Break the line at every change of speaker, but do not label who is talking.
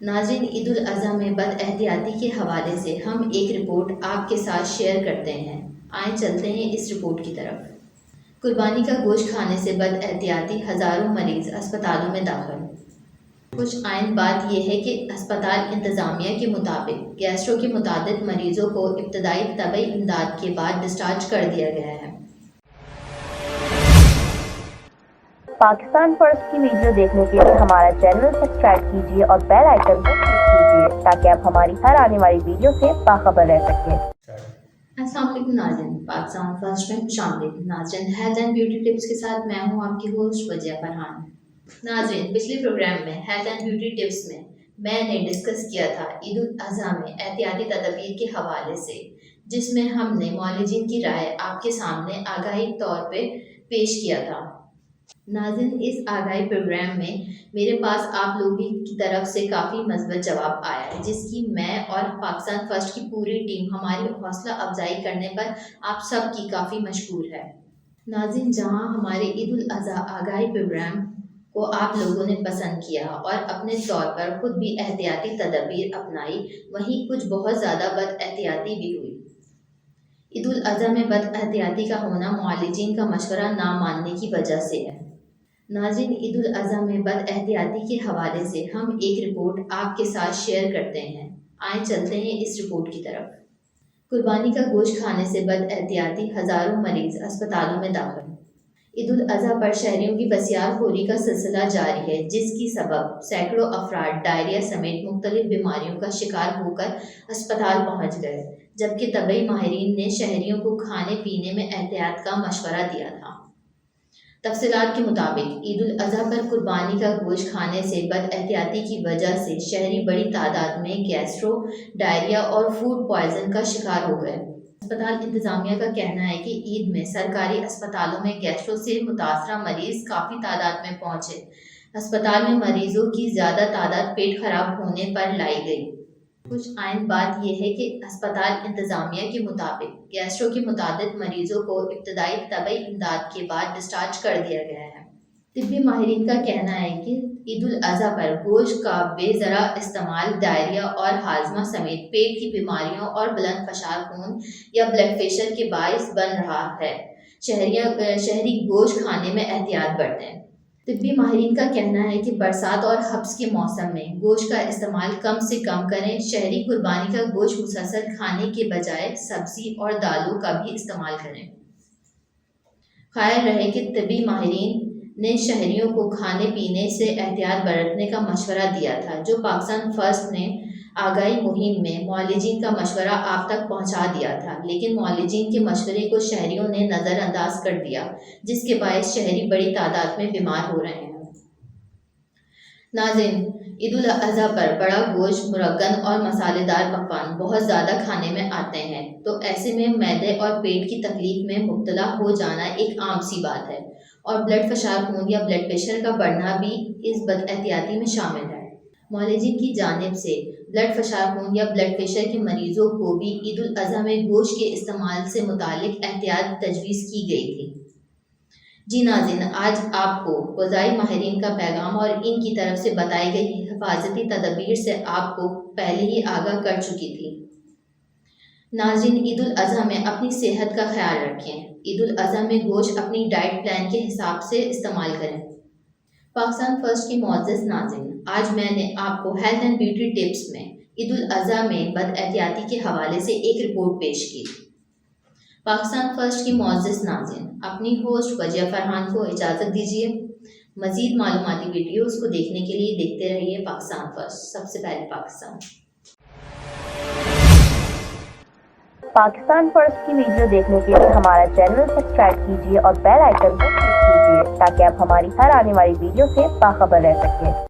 ناظرین، عید الاضحیٰ میں بد احتیاطی کے حوالے سے ہم ایک رپورٹ آپ کے ساتھ شیئر کرتے ہیں۔ آئیں چلتے ہیں اس رپورٹ کی طرف۔ قربانی کا گوشت کھانے سے بد احتیاطی، ہزاروں مریض اسپتالوں میں داخل۔ کچھ آئند بات یہ ہے کہ ہسپتال انتظامیہ کے مطابق گیسٹرو کے متعدد مریضوں کو ابتدائی طبی امداد کے بعد ڈسچارج کر دیا گیا ہے۔
پاکستان فرسٹ کی ویڈیو دیکھنے کے لیے ہمارا چینل سبسکرائب کیجیے اور بیل آئیکن کو کلک کیجیے تاکہ آپ ہماری ہر آنے والی ویڈیو سے باخبر رہ سکیں۔
السلام علیکم ناظرین، پاکستان فرسٹ میں خوش آمدید۔ ناظرین، ہیلتھ اینڈ بیوٹی ٹپس کے ساتھ میں ہوں آپ کی ہوسٹ وجیہ فرحان۔ ناظرین، پچھلے پروگرام میں ہیلتھ اینڈ بیوٹی ٹپس میں نے ڈسکس کیا تھا عید الاضحیٰ میں احتیاطی تدابیر کے حوالے سے، جس میں ہم نے معالجین کی رائے آپ کے سامنے آگاہی طور پہ پیش کیا تھا۔ ناظرین، اس آگاہی پروگرام میں میرے پاس آپ لوگوں کی طرف سے کافی مثبت جواب آیا ہے، جس کی میں اور پاکستان فرسٹ کی پوری ٹیم ہماری حوصلہ افزائی کرنے پر آپ سب کی کافی مشکور ہے۔ ناظرین، جہاں ہمارے عید الاضحیٰ آگاہی پروگرام کو آپ لوگوں نے پسند کیا اور اپنے طور پر خود بھی احتیاطی تدابیر اپنائی، وہیں کچھ بہت زیادہ بد احتیاطی بھی ہوئی۔ عید الاضحیٰ میں بد احتیاطی کا ہونا معالجین کا مشورہ نہ ماننے کی وجہ سے ہے۔ ناظرین، عید الاضحیٰ میں بد احتیاطی کے حوالے سے ہم ایک رپورٹ آپ کے ساتھ شیئر کرتے ہیں۔ آئیں چلتے ہیں اس رپورٹ کی طرف۔ قربانی کا گوشت کھانے سے بد احتیاطی، ہزاروں مریض اسپتالوں میں داخل۔ عید الاضحیٰ پر شہریوں کی بسیار خوری کا سلسلہ جاری ہے، جس کی سبب سینکڑوں افراد ڈائریا سمیت مختلف بیماریوں کا شکار ہو کر اسپتال پہنچ گئے، جبکہ طبی ماہرین نے شہریوں کو کھانے پینے میں احتیاط کا مشورہ دیا تھا۔ تفصیلات کے مطابق عید الاضحیٰ پر قربانی کا گوشت کھانے سے بد احتیاطی کی وجہ سے شہری بڑی تعداد میں گیسٹرو، ڈائریا اور فوڈ پوائزن کا شکار ہو گئے۔ اسپتال انتظامیہ کا کہنا ہے کہ عید میں سرکاری اسپتالوں میں گیسٹرو سے متاثرہ مریض کافی تعداد میں پہنچے۔ اسپتال میں مریضوں کی زیادہ تعداد پیٹ خراب ہونے پر لائی گئی۔ کچھ آئند بات یہ ہے کہ ہسپتال انتظامیہ کے مطابق گیسٹرو کے متعدد مریضوں کو ابتدائی طبی امداد کے بعد ڈسچارج کر دیا گیا ہے۔ طبی ماہرین کا کہنا ہے کہ عید الاضحیٰ پر گوشت کا بے ذرا استعمال ڈائریا اور ہاضمہ سمیت پیٹ کی بیماریوں اور بلند فشار خون یا بلڈ پریشر کے باعث بن رہا ہے۔ شہری گوشت کھانے میں احتیاط برتیں۔ طبی ماہرین کا کہنا ہے کہ برسات اور حبس کے موسم میں گوشت کا استعمال کم سے کم کریں۔ شہری قربانی کا گوشت مسلسل کھانے کے بجائے سبزی اور دالوں کا بھی استعمال کریں۔ خیال رہے کہ طبی ماہرین نے شہریوں کو کھانے پینے سے احتیاط برتنے کا مشورہ دیا تھا، جو پاکستان فرسٹ نے آگاہی مہم میں معالجین کا مشورہ آپ تک پہنچا دیا تھا، لیکن معالجین کے مشورے کو شہریوں نے نظر انداز کر دیا، جس کے باعث شہری بڑی تعداد میں بیمار ہو رہے ہیں۔ ناظرین، عید الاضحیٰ پر بڑا گوشت، مرغن اور مسالے دار پکوان بہت زیادہ کھانے میں آتے ہیں، تو ایسے میں معدے اور پیٹ کی تکلیف میں مبتلا ہو جانا ایک عام سی بات ہے، اور بلڈ فشار خون یا بلڈ پریشر کا بڑھنا بھی اس بد احتیاطی میں شامل ہے۔ معالجین کی جانب سے بلڈ فشار خون یا بلڈ پریشر کے مریضوں کو بھی عید الاضحیٰ میں گوشت کے استعمال سے متعلق احتیاط تجویز کی گئی تھی۔ جی ناظرین، آج آپ کو غذائی ماہرین کا پیغام اور ان کی طرف سے بتائی گئی حفاظتی تدابیر سے آپ کو پہلے ہی آگاہ کر چکی تھی۔ ناظرین، عید الاضحیٰ میں اپنی صحت کا خیال رکھیں۔ عید الاضحیٰ میں گوشت اپنی ڈائٹ پلان کے حساب سے استعمال کریں۔ پاکستان فرسٹ کی معزز ناظرین، آج میں نے آپ کو ہیلتھ اینڈ بیوٹی ٹپس میں عید الاضحیٰ میں بد احتیاطی کے حوالے سے ایک رپورٹ پیش کی۔ پاکستان فرسٹ کی معزز ناظرین، اپنی ہوسٹ وجیہ فرحان کو اجازت دیجیے۔ مزید معلوماتی ویڈیوز کو دیکھنے کے لیے دیکھتے رہیے پاکستان فرسٹ، سب سے پہلے پاکستان۔
پاکستان فرسٹ کی ویڈیو دیکھنے کے لیے ہمارا چینل سبسکرائب کیجیے اور بیل آئیکن کو کلک کیجیے تاکہ آپ ہماری ہر آنے والی ویڈیو سے باخبر رہ سکیں۔